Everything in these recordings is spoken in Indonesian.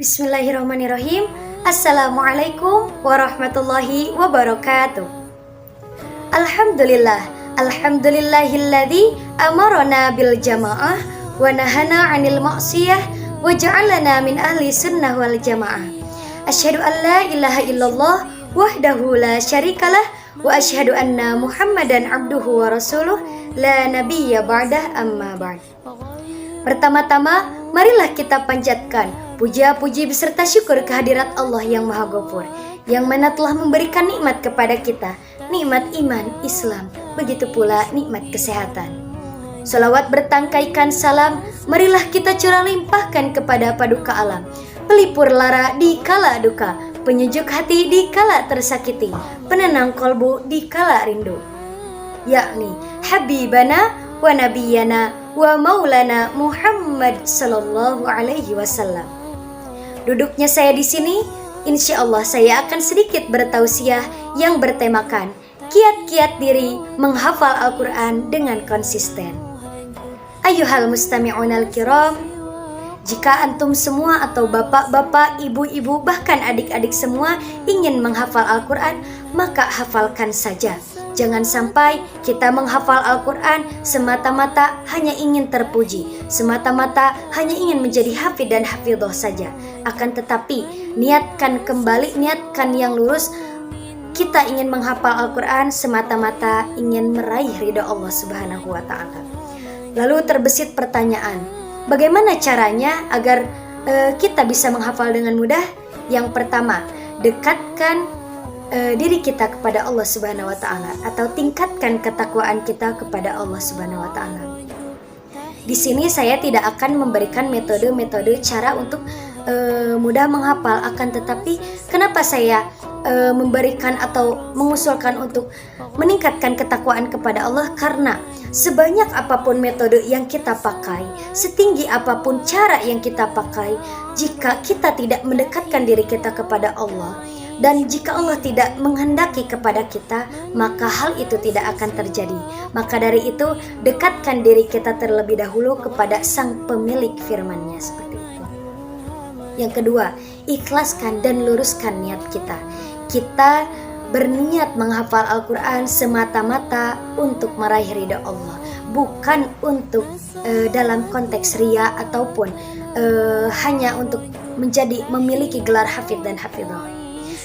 Bismillahirrahmanirrahim. Assalamualaikum warahmatullahi wabarakatuh. Alhamdulillah, alhamdulillahilladzi amarona bil jamaah wa nahana 'anil ma'siyah wa ja'alana min ahli sunnah wal jamaah. Asyhadu an la ilaha illallah wahdahu la syarikalah wa asyhadu anna Muhammadan abduhu wa rasuluh la nabiyya ba'dah amma ba'd. Pertama-tama, marilah kita panjatkan puja-puji beserta syukur kehadirat Allah yang Maha Ghafur, yang mana telah memberikan nikmat kepada kita, nikmat iman, Islam, begitu pula nikmat kesehatan. Salawat bertangkaikan salam, marilah kita curah limpahkan kepada paduka alam, pelipur lara di kala duka, penyejuk hati di kala tersakiti, penenang kolbu di kala rindu, yakni Habibana wa Nabiyana wa Maulana Muhammad sallallahu alaihi wasallam. Duduknya saya di sini, insya Allah saya akan sedikit bertausiah yang bertemakan kiat-kiat diri menghafal Al-Quran dengan konsisten. Ayuhal mustami'unal kiram, jika antum semua atau bapak-bapak, ibu-ibu, bahkan adik-adik semua ingin menghafal Al-Quran, maka hafalkan saja. Jangan sampai kita menghafal Al-Quran semata-mata hanya ingin terpuji, semata-mata hanya ingin menjadi hafid dan hafidhah saja. Akan tetapi niatkan kembali, niatkan yang lurus. Kita ingin menghafal Al-Quran semata-mata ingin meraih ridha Allah Subhanahu wa Ta'ala. Lalu terbesit pertanyaan, bagaimana caranya agar kita bisa menghafal dengan mudah? Yang pertama, dekatkan diri kita kepada Allah Subhanahu wa Ta'ala, atau tingkatkan ketakwaan kita kepada Allah Subhanahu wa Ta'ala. Di sini saya tidak akan memberikan metode-metode cara untuk mudah menghafal, akan tetapi kenapa saya memberikan atau mengusulkan untuk meningkatkan ketakwaan kepada Allah? Karena sebanyak apapun metode yang kita pakai, setinggi apapun cara yang kita pakai, jika kita tidak mendekatkan diri kita kepada Allah, dan jika Allah tidak menghendaki kepada kita, maka hal itu tidak akan terjadi. Maka dari itu, dekatkan diri kita terlebih dahulu kepada Sang Pemilik firman-Nya, seperti itu. Yang kedua, ikhlaskan dan luruskan niat kita. Kita berniat menghafal Al-Quran semata-mata untuk meraih ridha Allah, bukan untuk dalam konteks riya ataupun hanya untuk memiliki gelar hafid dan hafidhah.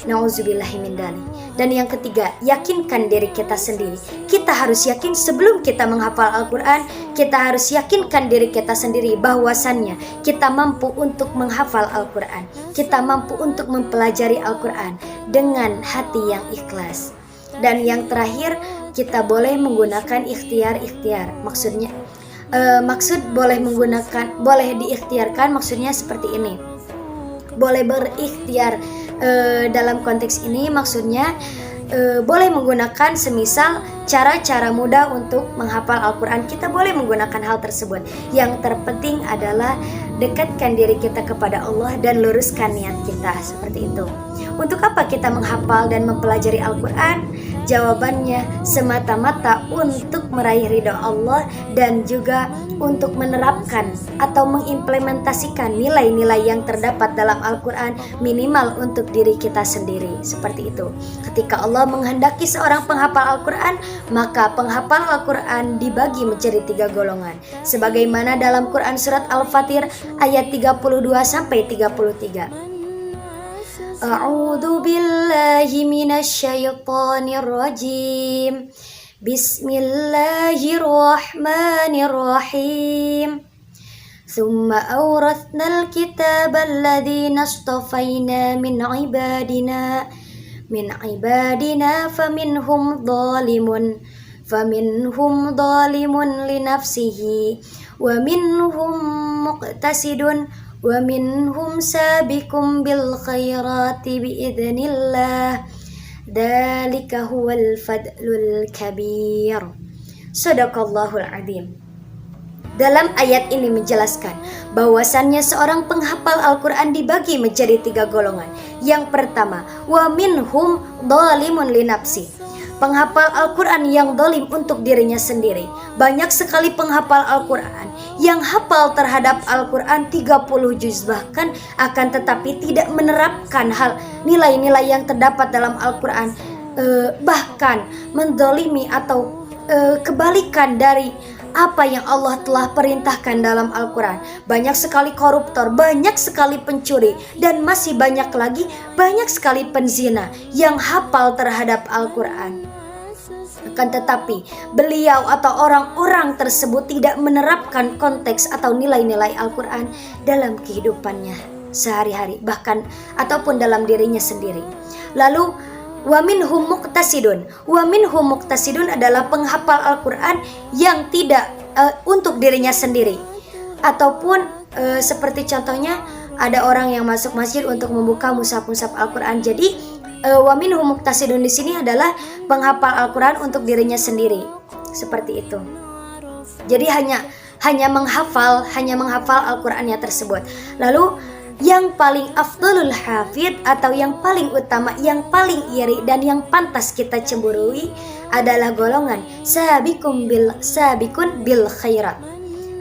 Nauzubillahi min dzalik. Dan yang ketiga, yakinkan diri kita sendiri. Kita harus yakin sebelum kita menghafal Al-Quran, kita harus yakinkan diri kita sendiri bahwasannya kita mampu untuk menghafal Al-Quran, kita mampu untuk mempelajari Al-Quran dengan hati yang ikhlas. Dan yang terakhir, kita boleh menggunakan ikhtiar. Maksudnya maksud boleh diikhtiarkan, maksudnya seperti ini. Boleh berikhtiar dalam konteks ini maksudnya boleh menggunakan semisal cara-cara mudah untuk menghafal Al-Quran. Kita boleh menggunakan hal tersebut. Yang terpenting adalah dekatkan diri kita kepada Allah dan luruskan niat kita, seperti itu. Untuk apa kita menghafal dan mempelajari Al-Quran? Jawabannya semata-mata untuk meraih ridha Allah dan juga untuk menerapkan atau mengimplementasikan nilai-nilai yang terdapat dalam Al-Quran, minimal untuk diri kita sendiri, seperti itu. Ketika Allah menghendaki seorang penghafal Al-Quran, maka penghafal Al-Quran dibagi menjadi 3 golongan, sebagaimana dalam Quran surat Al-Fatir ayat 32-33. A'udzu billahi minasyaitonir rajim. Bismillahirrahmanirrahim. Tsumma awrathnal kitaba alladhina astafaina min ibadina faminhum dhalimun li nafsihi wa minhum muqtasidun wa minhum sabiqum bil khairati biidznillah. Dzalika huwal fadlul kabir. Shadaqallahul adzim. Dalam ayat ini menjelaskan bahwasannya seorang penghafal Al-Quran dibagi menjadi 3 golongan. Yang pertama, wa minhum dhalimun li nafsi. penghafal Al-Quran yang zalim untuk dirinya sendiri. Banyak sekali penghafal Al-Quran yang hafal terhadap Al-Quran 30 juz bahkan, akan tetapi tidak menerapkan hal nilai-nilai yang terdapat dalam Al-Quran, bahkan menzalimi atau kebalikan dari apa yang Allah telah perintahkan dalam Al-Quran. Banyak sekali koruptor, banyak sekali pencuri, dan masih banyak lagi, banyak sekali penzina yang hafal terhadap Al-Quran. Akan tetapi beliau atau orang-orang tersebut tidak menerapkan konteks atau nilai-nilai Al-Quran dalam kehidupannya sehari-hari, bahkan ataupun dalam dirinya sendiri. Lalu wa minhum muqtasidun. Wa minhum muqtasidun adalah penghafal Al-Quran yang tidak untuk dirinya sendiri. Ataupun seperti contohnya ada orang yang masuk masjid untuk membuka mushaf-mushaf Al-Quran. Jadi wa minhum muqtasidun di sini adalah penghafal Al-Quran untuk dirinya sendiri. Seperti itu. Jadi hanya menghafal Al-Qurannya tersebut. Lalu yang paling afdalul hafid atau yang paling utama, yang paling iri dan yang pantas kita cemburui adalah golongan sabikun bil khairat,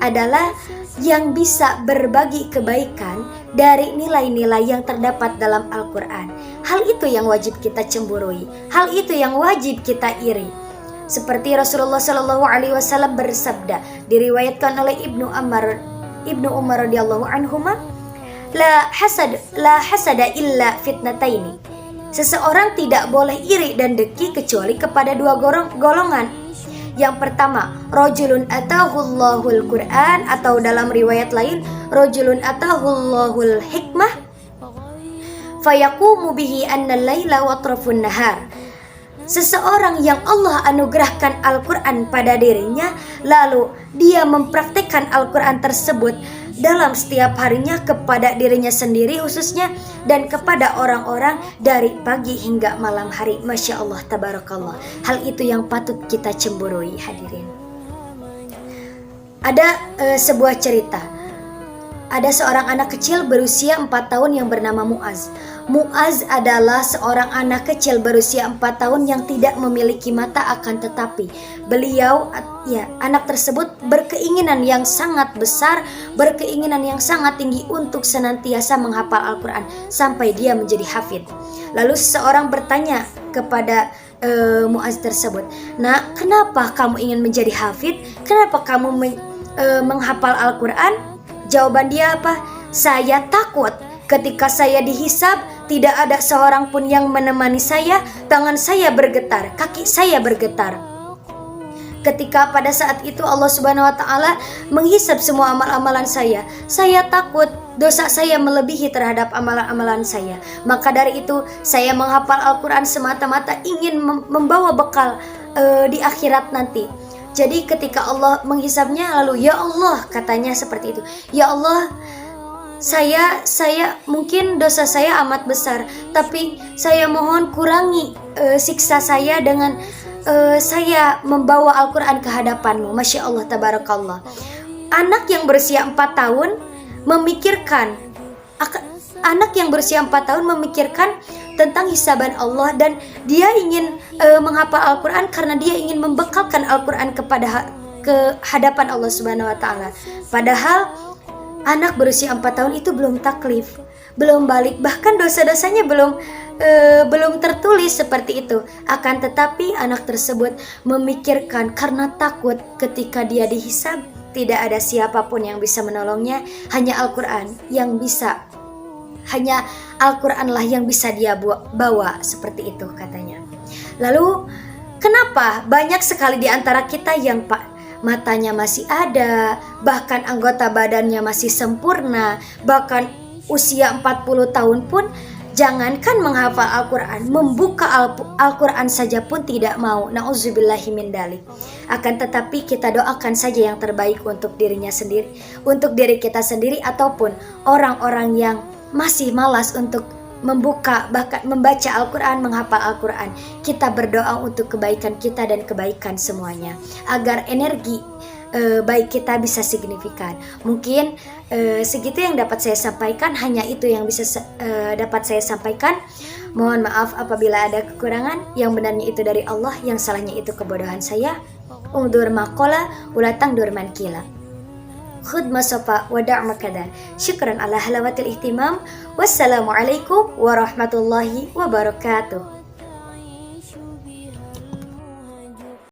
adalah yang bisa berbagi kebaikan dari nilai-nilai yang terdapat dalam Al-Quran. Hal itu yang wajib kita cemburui, hal itu yang wajib kita iri. Seperti Rasulullah SAW bersabda, diriwayatkan oleh Ibnu Umar radhiyallahu anhuma, La hasada illa fitnataini. Seseorang tidak boleh iri dan dengki kecuali kepada dua golongan. Yang pertama, rajulun atahullahul Quran, atau dalam riwayat lain, rajulun atahullahul hikmah fayaqumu bihi annal laila wa atrafun nahar. Seseorang yang Allah anugerahkan Al-Quran pada dirinya, lalu dia mempraktikkan Al-Quran tersebut dalam setiap harinya kepada dirinya sendiri khususnya, dan kepada orang-orang dari pagi hingga malam hari. Masya Allah, tabarakallah. Hal itu yang patut kita cemburui, hadirin. Ada sebuah cerita. Ada seorang anak kecil berusia 4 tahun yang bernama Muaz. Muaz adalah seorang anak kecil berusia 4 tahun yang tidak memiliki mata, akan tetapi beliau, anak tersebut berkeinginan yang sangat besar, berkeinginan yang sangat tinggi untuk senantiasa menghafal Al-Quran sampai dia menjadi hafid. Lalu seseorang bertanya kepada Muaz tersebut, "Nah, kenapa kamu ingin menjadi hafid? Kenapa kamu menghafal Al-Quran?" Jawaban dia apa? "Saya takut ketika saya dihisab, tidak ada seorang pun yang menemani saya, tangan saya bergetar, kaki saya bergetar. Ketika pada saat itu Allah Subhanahu wa Ta'ala menghisab semua amal-amalan saya takut dosa saya melebihi terhadap amalan-amalan saya. Maka dari itu saya menghafal Al-Quran semata-mata ingin membawa bekal di akhirat nanti." Jadi ketika Allah menghisabnya, lalu "Ya Allah," katanya seperti itu, "Ya Allah, saya mungkin dosa saya amat besar, tapi saya mohon kurangi siksa saya dengan saya membawa Al-Quran ke hadapan-Mu." Masya Allah, tabarakallah. Anak yang berusia 4 tahun memikirkan tentang hisaban Allah, dan dia ingin menghafal Al-Quran karena dia ingin membekalkan Al-Quran ke hadapan Allah Subhanahu wa Ta'ala. Padahal anak berusia 4 tahun itu belum taklif, belum balik, bahkan dosa-dosanya belum tertulis seperti itu. Akan tetapi anak tersebut memikirkan karena takut ketika dia dihisab tidak ada siapapun yang bisa menolongnya, hanya Al-Quran yang bisa dia bawa, seperti itu katanya. Lalu kenapa banyak sekali di antara kita yang matanya masih ada, bahkan anggota badannya masih sempurna, bahkan usia 40 tahun pun jangankan menghafal Al-Quran, membuka Al-Quran saja pun tidak mau. Na'udzubillahi min dzalik. Akan tetapi kita doakan saja yang terbaik untuk dirinya sendiri, untuk diri kita sendiri, ataupun orang-orang yang masih malas untuk membuka, bahkan membaca Al-Quran, menghafal Al-Quran. Kita berdoa untuk kebaikan kita dan kebaikan semuanya, agar energi baik kita bisa signifikan. Mungkin segitu yang dapat saya sampaikan, hanya itu yang bisa dapat saya sampaikan. Mohon maaf apabila ada kekurangan. Yang benarnya itu dari Allah, yang salahnya itu kebodohan saya. Ungdur maqala ulatang durman kila. Khud masofa wada' makadar. Syukran ala halawatil ihtimam. Wassalamualaikum warahmatullahi wabarakatuh.